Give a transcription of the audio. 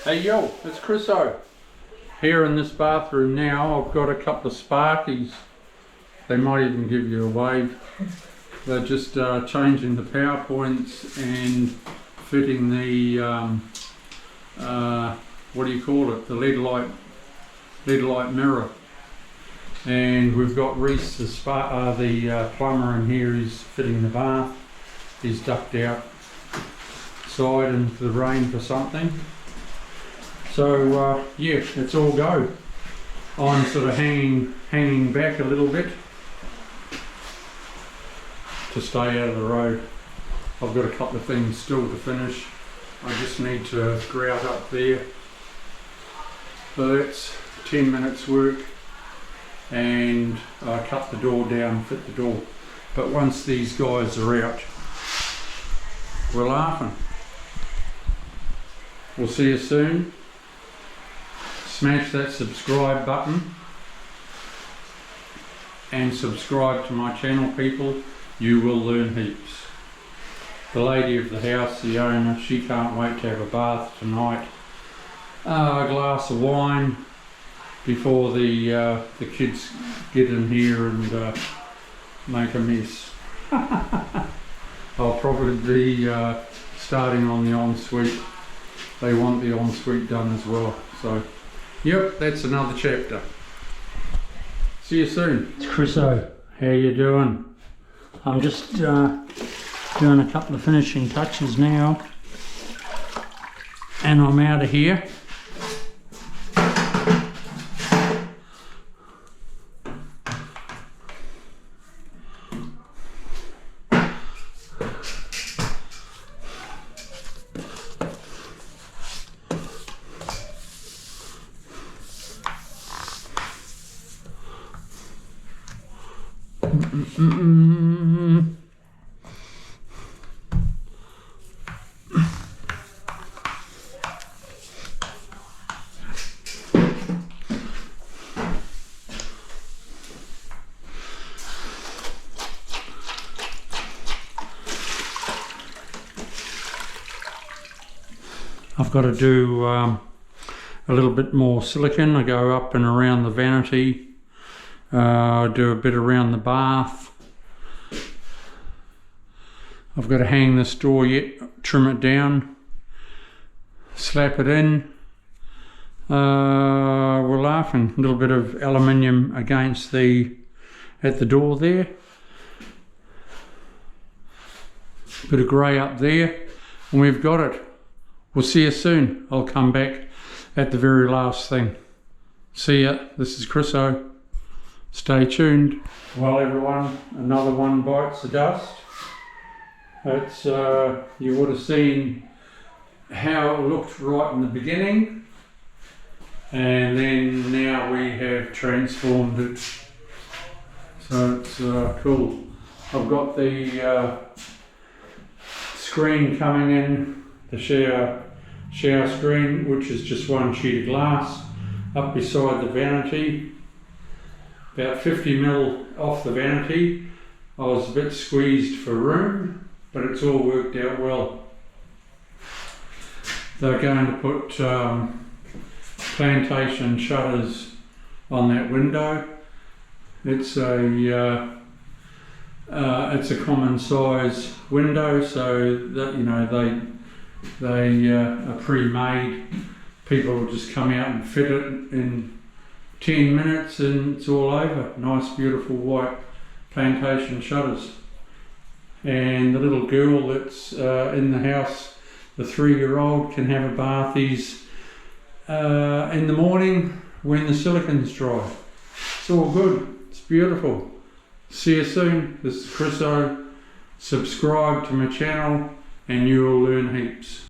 Hey yo, it's Chriso. Here in this bathroom now, I've got a couple of sparkies. They might even give you a wave. They're just changing the power points and fitting the, what do you call it? The lead light mirror. And we've got Reese, the plumber in here, is fitting the bath. He's ducked outside into the rain for something. So yeah, it's all go. I'm sort of hanging back a little bit to stay out of the road. I've got a couple of things still to finish. I just need to grout up there. So that's 10 minutes work, and I cut the door down, fit the door. But once these guys are out, we're laughing. We'll see you soon. Smash that subscribe button and subscribe to my channel, people. You will learn heaps. The lady of the house, the owner, she can't wait to have a bath tonight. A glass of wine before the kids get in here and make a mess. I'll probably be starting on the ensuite. They want the ensuite done as well. So, yep, that's another chapter. See you soon. It's Chriso. How you doing? I'm just doing a couple of finishing touches now, and I'm out of here. I've got to do a little bit more silicone. I go up and around the vanity, do a bit around the bath. I've got to hang this door yet, trim it down, slap it in. We're laughing. A little bit of aluminium against at the door there. Bit of grey up there, and we've got it. We'll see you soon. I'll come back at the very last thing. See ya. This is Chriso. Stay tuned. Well, everyone, another one bites the dust. It's you would have seen how it looked right in the beginning, and then now we have transformed it. So it's cool. I've got the screen coming in, the shower screen, which is just one sheet of glass up beside the vanity, about 50mm off the vanity. I was a bit squeezed for room, but it's all worked out well. They're going to put plantation shutters on that window. It's a common size window, so that, you know, they are pre-made. People will just come out and fit it in 10 minutes and it's all over. Nice beautiful white plantation shutters. And the little girl that's in the house, the 3-year-old, can have a bath in the morning when the silicone's dry. It's all good. It's beautiful. See you soon. This is Chriso. Subscribe to my channel and you will learn heaps.